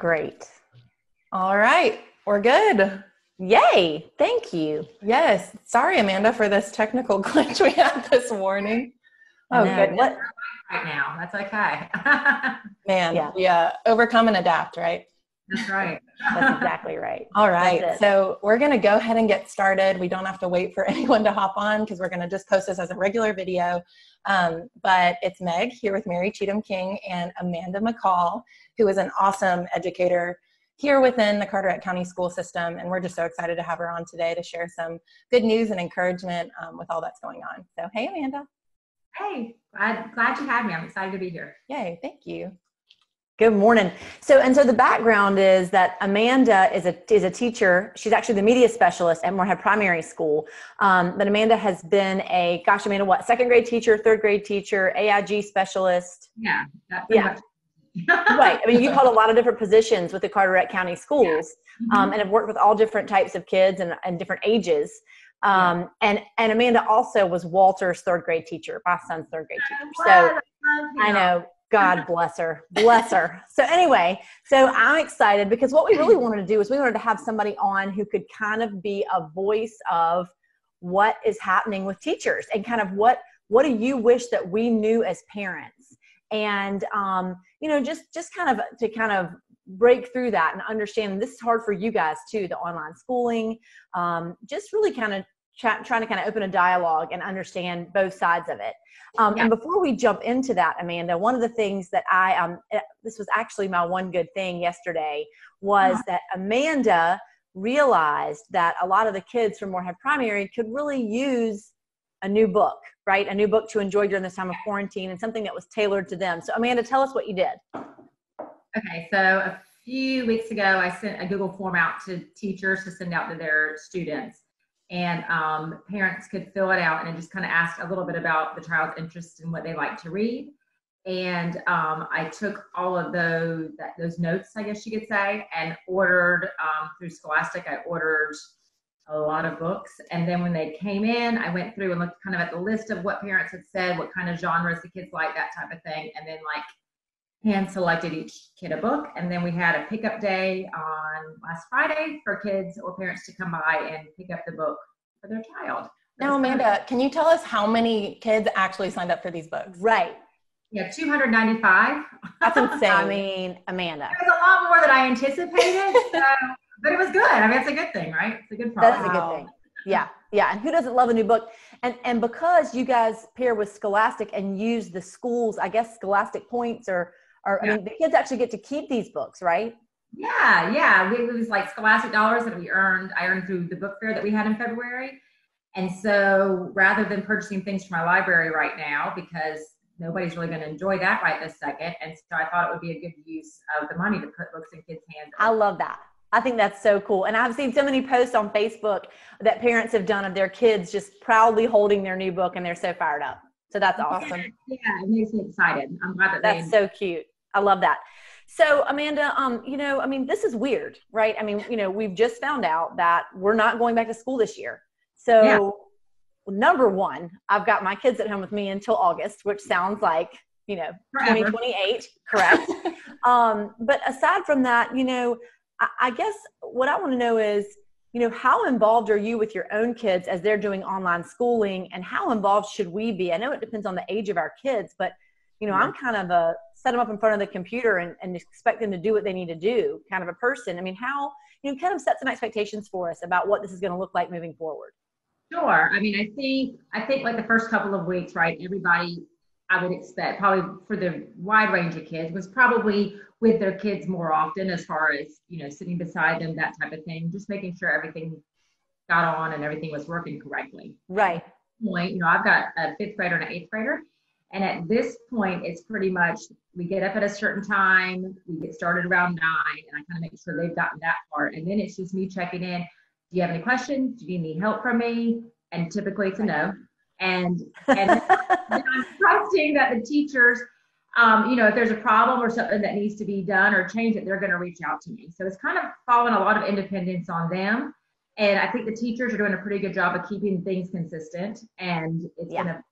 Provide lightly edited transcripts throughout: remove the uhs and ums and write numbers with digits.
Great. All right, we're good. Yay. Thank you. Yes. Sorry, Amanda, for this technical glitch we had this morning. Oh, goodness. What? Right now. That's okay. Man, we overcome and adapt, right? That's right. That's exactly right. All right. So we're going to go ahead and get started. We don't have to wait for anyone to hop on because we're going to just post this as a regular video. But it's Meg here with Mary Cheatham King and Amanda McCall, who is an awesome educator here within the Carteret County School System. And we're just so excited to have her on today to share some good news and encouragement with all that's going on. So, hey, Amanda. Hey, glad you had me. I'm excited to be here. Yay. Thank you. Good morning. So the background is that Amanda is a teacher. She's actually the media specialist at Moorhead Primary School. But Amanda has been Amanda, second grade teacher, third grade teacher, AIG specialist. Yeah. Right. I mean, you've held a lot of different positions with the Carteret County Schools, and have worked with all different types of kids and different ages. And Amanda also was Walter's third grade teacher, my son's third grade teacher. So I know. God bless her. Bless her. So anyway, so I'm excited because what we really wanted to do is we wanted to have somebody on who could kind of be a voice of what is happening with teachers and kind of what do you wish that we knew as parents? And, just kind of break through that and understand this is hard for you guys too, the online schooling, just really kind of trying to kind of open a dialogue and understand both sides of it. And before we jump into that, Amanda, one of the things that this was actually my one good thing yesterday was that Amanda realized that a lot of the kids from Moorhead Primary could really use a new book, right? A new book to enjoy during this time of quarantine and something that was tailored to them. So Amanda, tell us what you did. Okay. So a few weeks ago, I sent a Google form out to teachers to send out to their students. And parents could fill it out and just kind of ask a little bit about the child's interest in what they like to read. And I took all of those notes, I guess you could say, and ordered through Scholastic. I ordered a lot of books. And then when they came in, I went through and looked kind of at the list of what parents had said, what kind of genres the kids like, that type of thing. And then hand selected each kid a book. And then we had a pickup day on last Friday for kids or parents to come by and pick up the book for their child. Now, Amanda, can you tell us how many kids actually signed up for these books? Right. Yeah, 295. That's insane. I mean, Amanda. It was a lot more than I anticipated, but it was good. I mean, it's a good thing, right? It's a good problem. That is a good thing. Yeah. Yeah. And who doesn't love a new book? And because you guys pair with Scholastic and use the schools, I guess Scholastic points I mean, the kids actually get to keep these books, right? Yeah. It was like Scholastic dollars that I earned through the book fair that we had in February. And so rather than purchasing things from my library right now, because nobody's really going to enjoy that right this second. And so I thought it would be a good use of the money to put books in kids' hands. I love that. I think that's so cool. And I've seen so many posts on Facebook that parents have done of their kids just proudly holding their new book, and they're so fired up. So that's awesome. Yeah, it makes me excited. I'm glad that's so cute. I love that. So Amanda, this is weird, right? I mean, we've just found out that we're not going back to school this year. So number one, I've got my kids at home with me until August, which sounds like, 2028, correct? But aside from that, I guess what I want to know is, how involved are you with your own kids as they're doing online schooling, and how involved should we be? I know it depends on the age of our kids, but I'm kind of set them up in front of the computer and expect them to do what they need to do kind of a person. I mean, how, kind of set some expectations for us about what this is going to look like moving forward. Sure. I mean, I think like the first couple of weeks, right, everybody, I would expect probably for the wide range of kids was probably with their kids more often as far as, sitting beside them, that type of thing, just making sure everything got on and everything was working correctly. Right. At this point, I've got a 5th grader and an 8th grader. And at this point, it's pretty much, we get up at a certain time, we get started around 9, and I kind of make sure they've gotten that part. And then it's just me checking in. Do you have any questions? Do you need help from me? And typically it's a no. And then I'm trusting that the teachers, if there's a problem or something that needs to be done or changed, that they're going to reach out to me. So it's kind of following a lot of independence on them. And I think the teachers are doing a pretty good job of keeping things consistent. And it's been a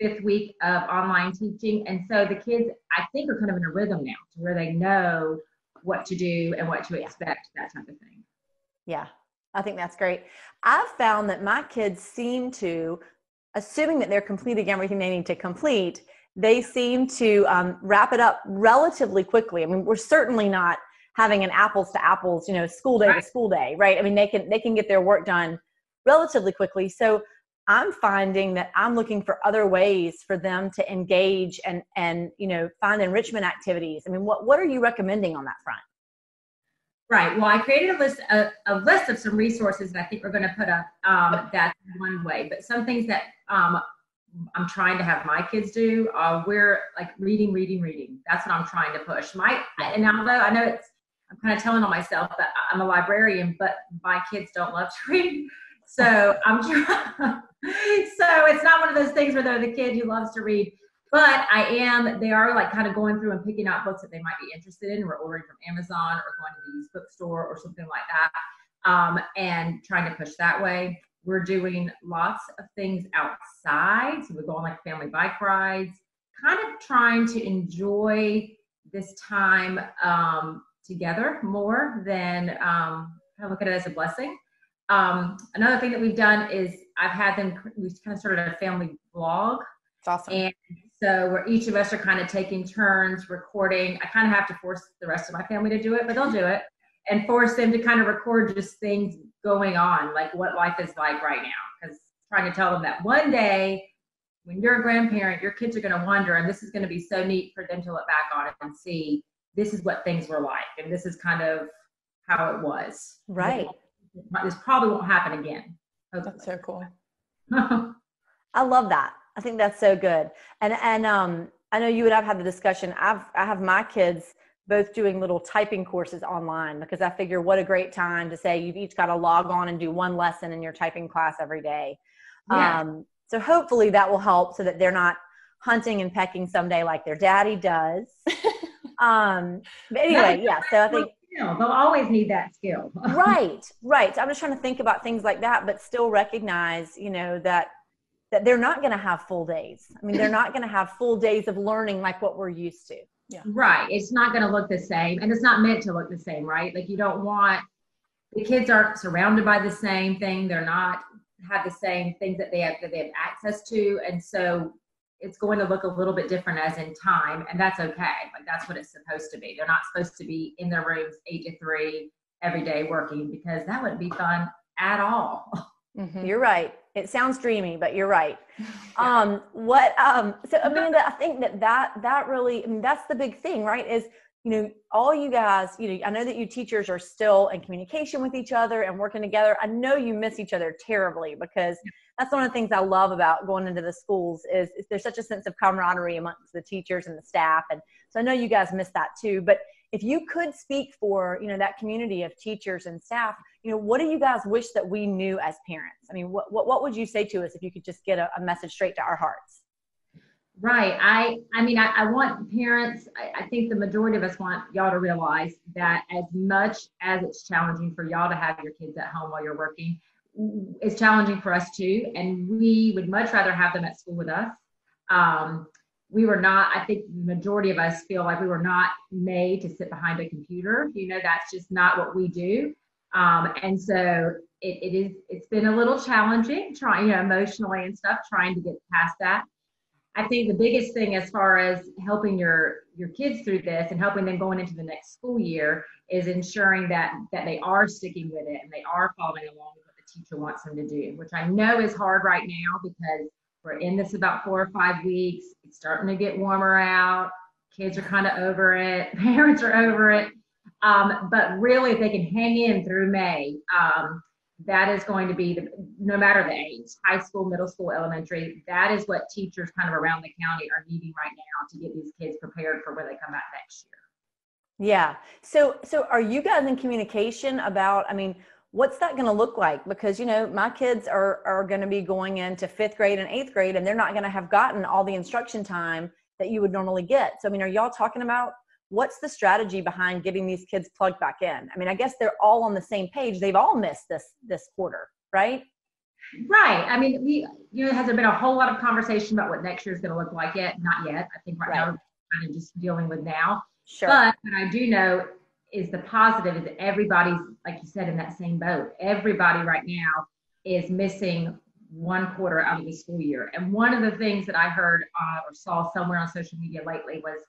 5th week of online teaching. And so the kids, I think, are kind of in a rhythm now to where they know what to do and what to expect, that type of thing. Yeah, I think that's great. I've found that my kids seem to, assuming that they're completing everything they need to complete, they seem to wrap it up relatively quickly. I mean, we're certainly not having an apples to apples, school day to school day, right? I mean, they can get their work done relatively quickly. So I'm finding that I'm looking for other ways for them to engage and find enrichment activities. I mean, what are you recommending on that front? Right. Well, I created a list of some resources that I think we're going to put up. That's one way, but some things that I'm trying to have my kids do, we're like reading. That's what I'm trying to push. And although I know I'm kind of telling on myself that I'm a librarian, but my kids don't love to read. So I'm trying. So it's not one of those things where they're the kid who loves to read, but they are like kind of going through and picking out books that they might be interested in. We're ordering from Amazon or going to the used bookstore or something like that, and trying to push that way. We're doing lots of things outside. So we're going like family bike rides, kind of trying to enjoy this time together more than kind of look at it as a blessing. Another thing that we've done is we've kind of started a family vlog. It's awesome. And so where each of us are kind of taking turns recording. I kind of have to force the rest of my family to do it, but they'll do it, and force them to kind of record just things going on, like what life is like right now. Because trying to tell them that one day when you're a grandparent, your kids are going to wonder, and this is going to be so neat for them to look back on it and see this is what things were like, and this is kind of how it was. Right. This probably won't happen again. Hopefully. That's so cool. I love that. I think that's so good. And I know you and I've had the discussion. I have my kids both doing little typing courses online, because I figure what a great time to say you've each got to log on and do one lesson in your typing class every day. Yeah. So hopefully that will help so that they're not hunting and pecking someday like their daddy does. But anyway, yeah. So I think they'll always need that skill. Right. So I'm just trying to think about things like that, but still recognize, that they're not going to have full days. I mean, they're not going to have full days of learning like what we're used to. Yeah. Right. It's not going to look the same, and it's not meant to look the same, right? Like the kids aren't surrounded by the same thing. They're not have the same things that they have access to. And so it's going to look a little bit different as in time, and that's okay. Like that's what it's supposed to be. They're not supposed to be in their rooms 8 to 3 every day working, because that wouldn't be fun at all. Mm-hmm. You're right. It sounds dreamy, but you're right. Yeah. So Amanda, I think that really, I mean, that's the big thing, right? Is, all you guys, I know that you teachers are still in communication with each other and working together. I know you miss each other terribly, because that's one of the things I love about going into the schools is there's such a sense of camaraderie amongst the teachers and the staff. And so I know you guys miss that too, but if you could speak for, that community of teachers and staff, what do you guys wish that we knew as parents? I mean, what would you say to us if you could just get a message straight to our hearts? Right. I want parents, I think the majority of us want y'all to realize that as much as it's challenging for y'all to have your kids at home while you're working, it's challenging for us too. And we would much rather have them at school with us. I think the majority of us feel like we were not made to sit behind a computer. That's just not what we do. And so it's been a little challenging trying, emotionally and stuff, trying to get past that. I think the biggest thing as far as helping your kids through this and helping them going into the next school year is ensuring that they are sticking with it and they are following along with what the teacher wants them to do, which I know is hard right now because we're in this about 4 or 5 weeks. It's starting to get warmer out. Kids are kind of over it. Parents are over it. But really, if they can hang in through May, that is going to be, no matter the age, high school, middle school, elementary, that is what teachers kind of around the county are needing right now to get these kids prepared for when they come out next year. Yeah. So are you guys in communication about, what's that going to look like? Because, my kids are going to be going into 5th grade and 8th grade, and they're not going to have gotten all the instruction time that you would normally get. So, are y'all talking about what's the strategy behind getting these kids plugged back in? I guess they're all on the same page. They've all missed this quarter, right? Right. Has there been a whole lot of conversation about what next year is going to look like yet? Not yet. I think right now we're kind of just dealing with now. Sure. But what I do know is the positive is that everybody's, like you said, in that same boat. Everybody right now is missing one quarter out of the school year. And one of the things that I heard or saw somewhere on social media lately was,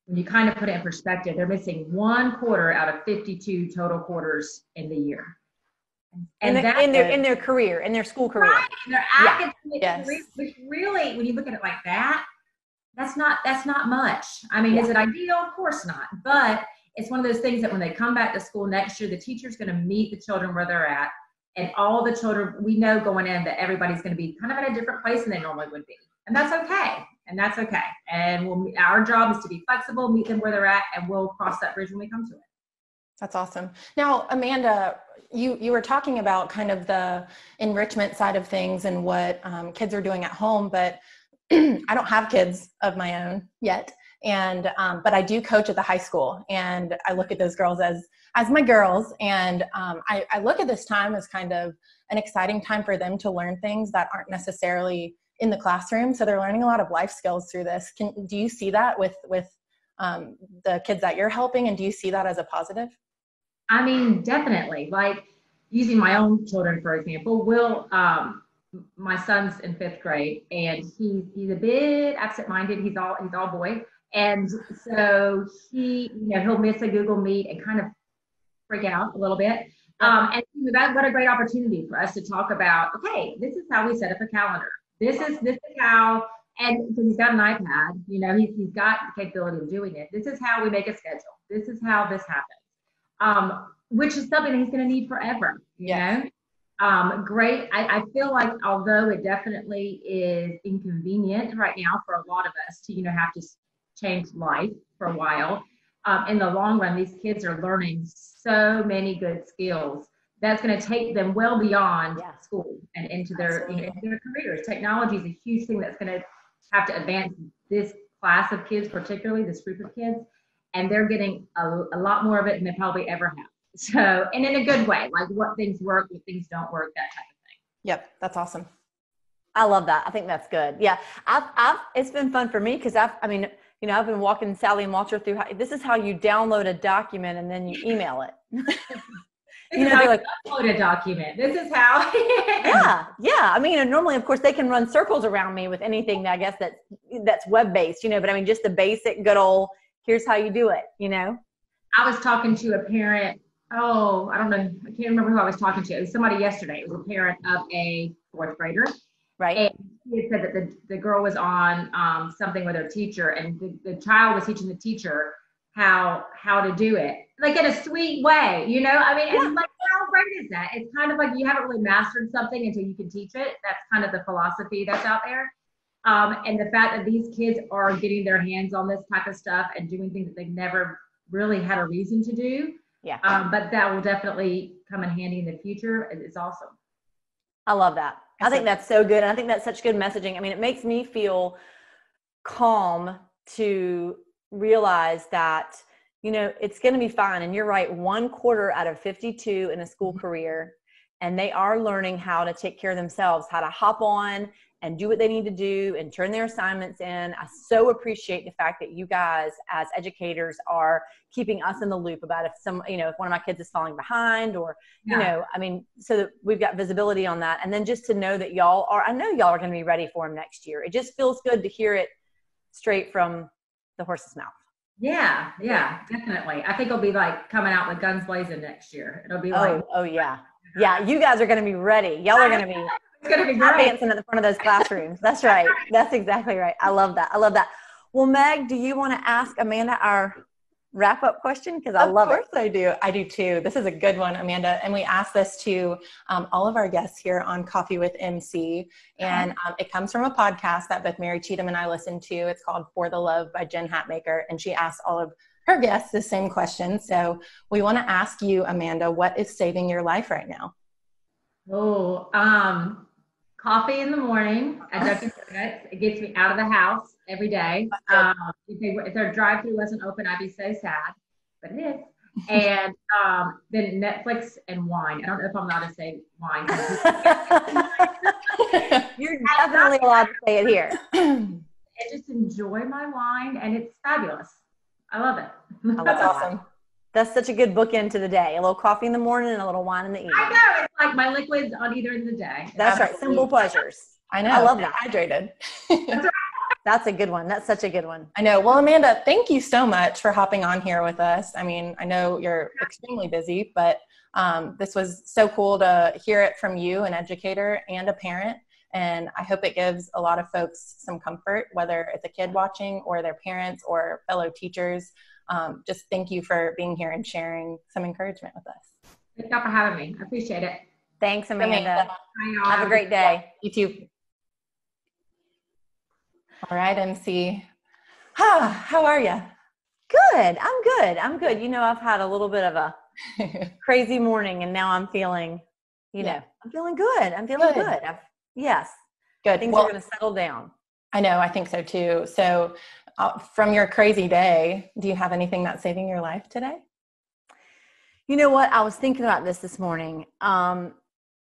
when you kind of put it in perspective, they're missing one quarter out of 52 total quarters in the year. And in their career, in their school career. Right, in their academic career, which really, when you look at it like that, that's not much. I mean, is it ideal? Of course not. But it's one of those things that when they come back to school next year, the teacher's going to meet the children where they're at. And all the children, we know going in that everybody's going to be kind of at a different place than they normally would be. And that's okay. And our job is to be flexible, meet them where they're at, and we'll cross that bridge when we come to it. That's awesome. Now, Amanda, you were talking about kind of the enrichment side of things and what kids are doing at home, but I don't have kids of my own yet. And, but I do coach at the high school, and I look at those girls as my girls. And I look at this time as kind of an exciting time for them to learn things that aren't necessarily in the classroom. So they're learning a lot of life skills through this. Do you see that with the kids that you're helping? And do you see that as a positive? I mean, definitely. Like, using my own children, for example, my son's in 5th grade, and he's a bit absent-minded. He's all boy. And so he'll miss a Google Meet and kind of freak out a little bit. And what a great opportunity for us to talk about, okay, this is how we set up a calendar. This is how, and because he's got an iPad, he's got the capability of doing it. This is how we make a schedule. This is how this happens. Which is something that he's going to need forever, you know? Great. I feel like, although it definitely is inconvenient right now for a lot of us to, have to change life for a while, in the long run, these kids are learning so many good skills that's going to take them well beyond school and into their, into their careers. Technology is a huge thing that's going to have to advance this class of kids, particularly this group of kids, and they're getting a lot more of it than they probably ever have. So, and in a good way, like what things work, what things don't work, that type of thing. Yep. That's awesome. I love that. I think that's good. Yeah. It's been fun for me because I've been walking Sally and Walter through this is how you download a document and then you email it. They're like, upload a document. This is how. Yeah. I mean, normally, of course, they can run circles around me with anything that I guess that's web-based, but I mean, just the basic good old, here's how you do it, I was talking to a parent. Oh, I don't know. I can't remember who I was talking to. It was somebody yesterday. It was a parent of a 4th grader. Right. And he had said that the girl was on something with her teacher, and the child was teaching the teacher how to do it, like in a sweet way, and like, how great is that? It's kind of like you haven't really mastered something until you can teach it. That's kind of the philosophy that's out there. And the fact that these kids are getting their hands on this type of stuff and doing things that they've never really had a reason to do. Yeah. But that will definitely come in handy in the future. It's awesome. I love that. I think that's so good. And I think that's such good messaging. I mean, it makes me feel calm to realize that, it's going to be fine. And you're right. 1 quarter out of 52 in a school career, and they are learning how to take care of themselves, how to hop on and do what they need to do and turn their assignments in. I so appreciate the fact that you guys as educators are keeping us in the loop about if if one of my kids is falling behind or, so that we've got visibility on that. And then just to know that I know y'all are going to be ready for them next year. It just feels good to hear it straight from the horse's mouth. Yeah, definitely. I think it'll be like coming out with guns blazing next year. It'll be like, oh yeah. Yeah. You guys are going to be ready. Y'all are going to be, it's going to be great. Dancing at the front of those classrooms. That's right. That's exactly right. I love that. Well, Meg, do you want to ask Amanda our wrap-up question? Because I love it. Of course I do. I do too. This is a good one, Amanda. And we ask this to all of our guests here on Coffee with MC. And it comes from a podcast that both Mary Cheatham and I listen to. It's called For the Love by Jen Hatmaker. And she asks all of her guests the same question. So we want to ask you, Amanda, what is saving your life right now? Coffee in the morning at Dunkin' Donuts. It gets me out of the house every day. If their drive-thru wasn't open, I'd be so sad, but it is. And then Netflix and wine. I don't know if I'm allowed to say wine. You're definitely allowed to say it here. And just enjoy my wine, and it's fabulous. I love it. That's awesome. That's such a good bookend to the day. A little coffee in the morning and a little wine in the evening. I know. It's like my liquids on either end of the day. That's right. Simple pleasures. I know. I love that. Hydrated. That's a good one. That's such a good one. I know. Well, Amanda, thank you so much for hopping on here with us. I mean, I know you're extremely busy, but this was so cool to hear it from you, an educator and a parent. And I hope it gives a lot of folks some comfort, whether it's a kid watching or their parents or fellow teachers. Just thank you for being here and sharing some encouragement with us. Thank you for having me. I appreciate it. Thanks, Amanda. Bye, y'all. Have a great day. You too. All right, MC. How are you? Good. I'm good. You know, I've had a little bit of a crazy morning, and now I'm feeling, I'm feeling good. I'm feeling good. Yes. Good. Things are going to settle down. I know. I think so too. So from your crazy day, do you have anything that's saving your life today? You know what? I was thinking about this morning.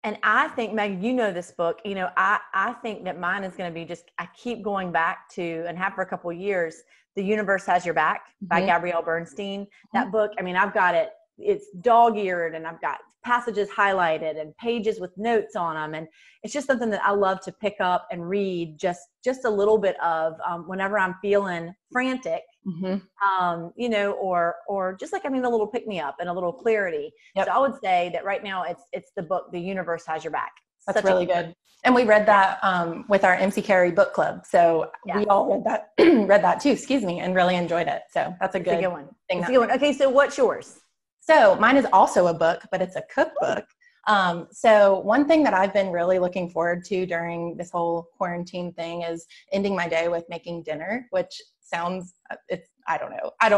And I think, Meg, you know this book, I think that mine is going to be I keep going back to, and have for a couple of years, The Universe Has Your Back by Gabrielle Bernstein. That book, I mean, I've got it, it's dog-eared, and I've got passages highlighted and pages with notes on them. And it's just something that I love to pick up and read just a little bit of whenever I'm feeling frantic, or just like, a little pick-me-up and a little clarity. Yep. So I would say that right now it's the book, The Universe Has Your Back. That's really good. And we read that with our MC Carey book club. So we all read that too, and really enjoyed it. So that's a good one. Thing. It's a good one. Okay, so what's yours? So mine is also a book, but it's a cookbook. So one thing that I've been really looking forward to during this whole quarantine thing is ending my day with making dinner, which sounds, I don't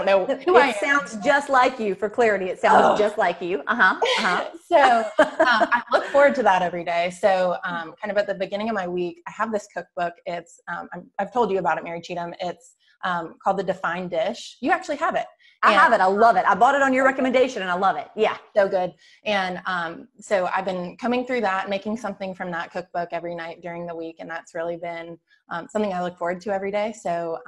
know who I am. It sounds just like you. For clarity, it sounds just like you. So I look forward to that every day. So kind of at the beginning of my week, I have this cookbook. It's, I've told you about it, Mary Cheatham. It's called The Defined Dish. You actually have it. I have it. I love it. I bought it on your recommendation and I love it. Yeah. So good. And so I've been coming through that, making something from that cookbook every night during the week. And that's really been something I look forward to every day. So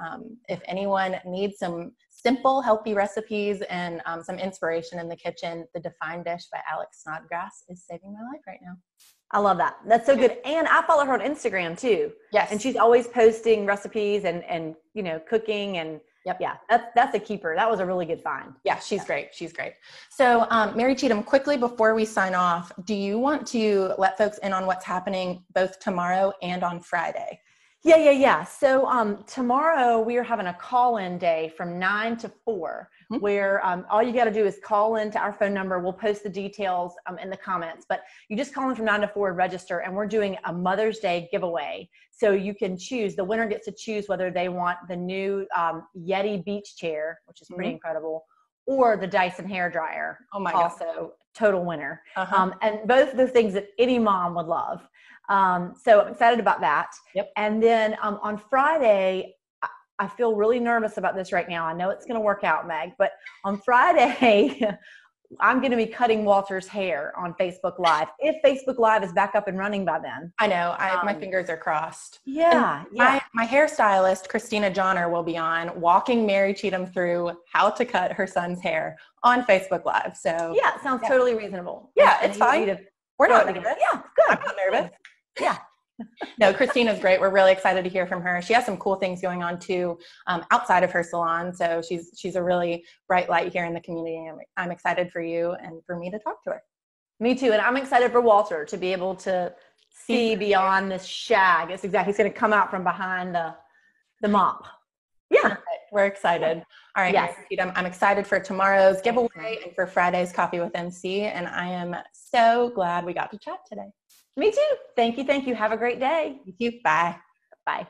if anyone needs some simple, healthy recipes and some inspiration in the kitchen, The Defined Dish by Alex Snodgrass is saving my life right now. I love that. That's so good. And I follow her on Instagram too. Yes. And she's always posting recipes and cooking and yeah, that's a keeper. That was a really good find. Yeah, she's great. She's great. So Mary Cheatham, quickly before we sign off, do you want to let folks in on what's happening both tomorrow and on Friday? Yeah. So tomorrow we are having a call-in day from 9 to 4, where all you got to do is call in to our phone number. We'll post the details in the comments, but you just call in from 9 to 4 and register, and we're doing a Mother's Day giveaway. So you can choose, the winner gets to choose whether they want the new Yeti beach chair, which is pretty incredible, or the Dyson hair dryer. Oh my God. Also total winner. And both the things that any mom would love. So I'm excited about that. Yep. And then on Friday, I feel really nervous about this right now. I know it's going to work out, Meg, but on Friday, I'm going to be cutting Walter's hair on Facebook Live. If Facebook Live is back up and running by then. I know. My fingers are crossed. Yeah. My hairstylist, Christina Johnner, will be on walking Mary Cheatham through how to cut her son's hair on Facebook Live. So yeah, it sounds totally reasonable. Yeah, it's fine. We're not nervous. Yeah, good. I'm not nervous. Yeah. No, Christina's great. We're really excited to hear from her. She has some cool things going on too, outside of her salon. So she's a really bright light here in the community. I'm excited for you and for me to talk to her. Me too. And I'm excited for Walter to be able to see beyond this shag. It's exactly, he's going to come out from behind the mop. Yeah. We're excited. All right. Yes. I'm excited for tomorrow's giveaway and for Friday's Coffee with MC. And I am so glad we got to chat today. Me too. Thank you. Have a great day. You too. Bye. Bye.